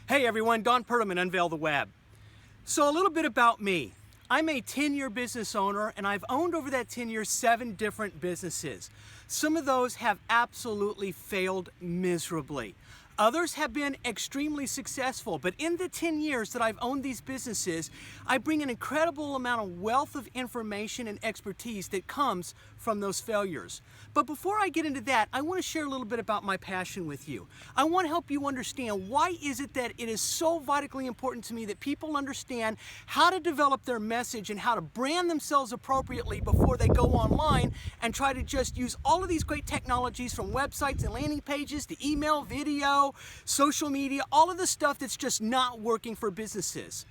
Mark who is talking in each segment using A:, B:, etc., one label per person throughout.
A: Hey everyone, Don Purdum and Unveil the Web. So a little bit about me. I'm a 10-year business owner and I've owned over that 10 years 7 different businesses. Some of those have absolutely failed miserably. Others have been extremely successful, but in the 10 years that I've owned these businesses, I bring an incredible amount of wealth of information and expertise that comes from those failures. But before I get into that, I want to share a little bit about my passion with you. I want to help you understand why is it that it is so vitally important to me that people understand how to develop their message and how to brand themselves appropriately before they go online and try to just use all of these great technologies from websites and landing pages to email, video, social media, all of the stuff that's just not working for businesses.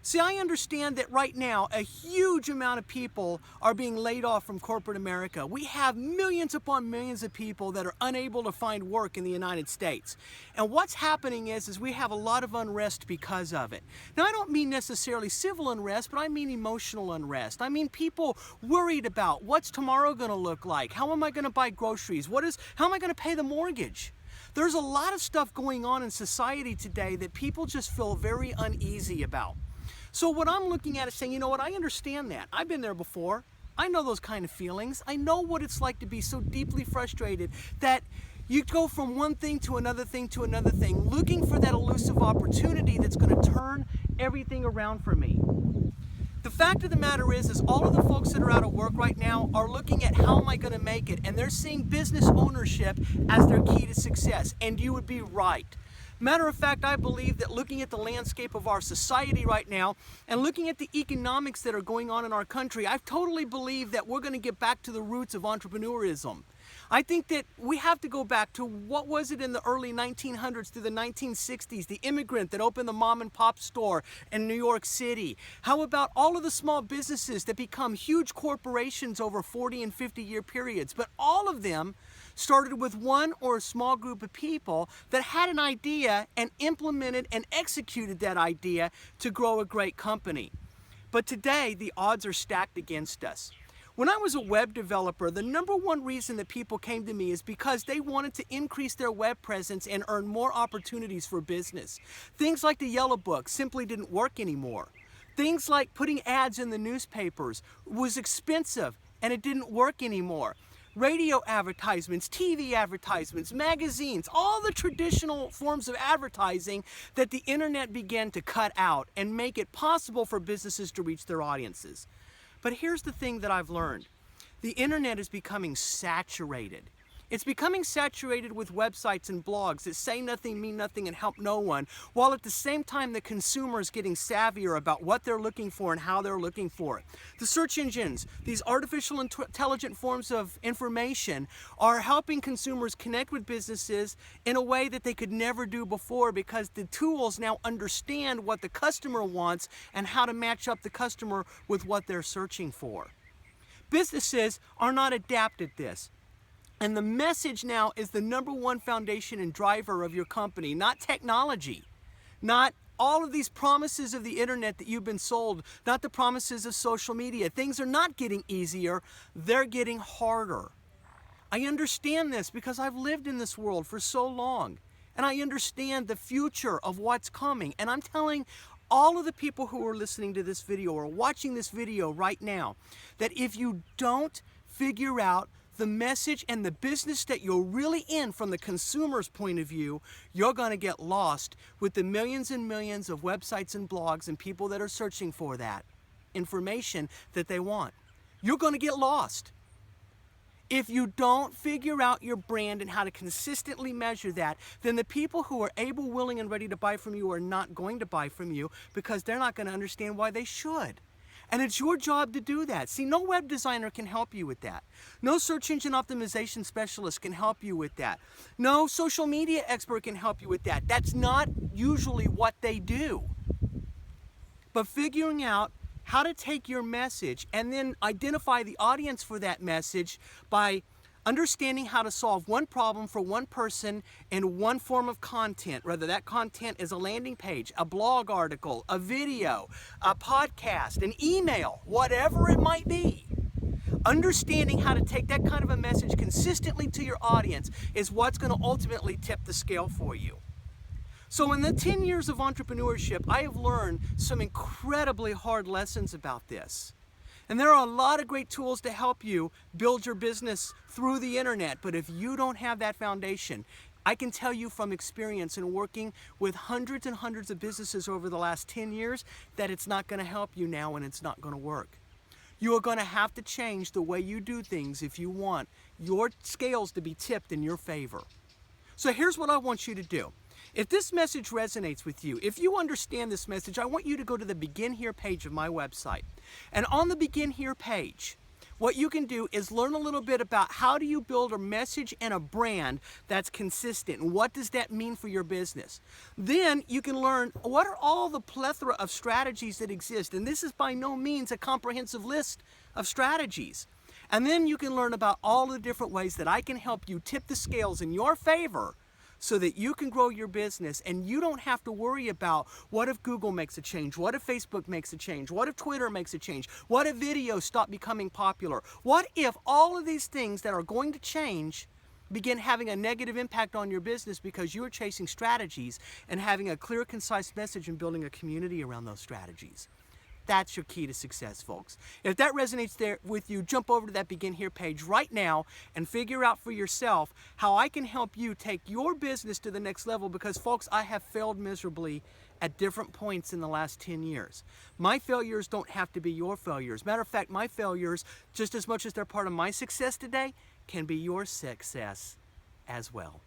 A: See, I understand that right now a huge amount of people are being laid off from corporate America. We have millions upon millions of people that are unable to find work in the United States. And what's happening is we have a lot of unrest because of it. Now, I don't mean necessarily civil unrest, but I mean emotional unrest. I mean people worried about what's tomorrow going to look like? How am I going to buy groceries? How am I going to pay the mortgage? There's a lot of stuff going on in society today that people just feel very uneasy about. So what I'm looking at is saying, you know what, I understand that. I've been there before. I know those kind of feelings. I know what it's like to be so deeply frustrated that you go from one thing to another thing to another thing, looking for that elusive opportunity that's going to turn everything around for me. The fact of the matter is all of the folks that are out of work right now are looking at how am I going to make it, and they're seeing business ownership as their key to success, and you would be right. Matter of fact, I believe that looking at the landscape of our society right now and looking at the economics that are going on in our country, I totally believe that we're going to get back to the roots of entrepreneurism. I think that we have to go back to what was it in the early 1900s through the 1960s, the immigrant that opened the mom and pop store in New York City. How about all of the small businesses that become huge corporations over 40 and 50-year periods? But all of them started with one or a small group of people that had an idea and implemented and executed that idea to grow a great company. But today, the odds are stacked against us. When I was a web developer, the number one reason that people came to me is because they wanted to increase their web presence and earn more opportunities for business. Things like the Yellow Book simply didn't work anymore. Things like putting ads in the newspapers was expensive and it didn't work anymore. Radio advertisements, TV advertisements, magazines, all the traditional forms of advertising that the internet began to cut out and make it possible for businesses to reach their audiences. But here's the thing that I've learned. The internet is becoming saturated. It's becoming saturated with websites and blogs that say nothing, mean nothing, and help no one, while at the same time the consumer is getting savvier about what they're looking for and how they're looking for it. The search engines, these artificial intelligent forms of information, are helping consumers connect with businesses in a way that they could never do before because the tools now understand what the customer wants and how to match up the customer with what they're searching for. Businesses are not adept at this. And the message now is the number one foundation and driver of your company, not technology, not all of these promises of the internet that you've been sold, not the promises of social media. Things are not getting easier, they're getting harder. I understand this because I've lived in this world for so long, and I understand the future of what's coming. And I'm telling all of the people who are listening to this video or watching this video right now that if you don't figure out the message and the business that you're really in from the consumer's point of view, you're going to get lost with the millions and millions of websites and blogs and people that are searching for that information that they want. You're going to get lost. If you don't figure out your brand and how to consistently measure that, then the people who are able, willing, and ready to buy from you are not going to buy from you because they're not going to understand why they should. And it's your job to do that. See, no web designer can help you with that. No search engine optimization specialist can help you with that. No social media expert can help you with that. That's not usually what they do. But figuring out how to take your message and then identify the audience for that message by understanding how to solve one problem for one person in one form of content, whether that content is a landing page, a blog article, a video, a podcast, an email, whatever it might be. Understanding how to take that kind of a message consistently to your audience is what's going to ultimately tip the scale for you. So in the 10 years of entrepreneurship, I have learned some incredibly hard lessons about this. And there are a lot of great tools to help you build your business through the internet. But if you don't have that foundation, I can tell you from experience in working with hundreds and hundreds of businesses over the last 10 years that it's not going to help you now and it's not going to work. You are going to have to change the way you do things if you want your scales to be tipped in your favor. So here's what I want you to do. If this message resonates with you, if you understand this message, I want you to go to the Begin Here page of my website. And on the Begin Here page, what you can do is learn a little bit about how do you build a message and a brand that's consistent, and what does that mean for your business. Then you can learn what are all the plethora of strategies that exist, and this is by no means a comprehensive list of strategies. And then you can learn about all the different ways that I can help you tip the scales in your favor so that you can grow your business and you don't have to worry about what if Google makes a change, what if Facebook makes a change, what if Twitter makes a change, what if videos stop becoming popular, what if all of these things that are going to change begin having a negative impact on your business because you are chasing strategies and having a clear, concise message and building a community around those strategies. That's your key to success, folks. If that resonates there with you, jump over to that Begin Here page right now and figure out for yourself how I can help you take your business to the next level because, folks, I have failed miserably at different points in the last 10 years. My failures don't have to be your failures. Matter of fact, my failures, just as much as they're part of my success today, can be your success as well.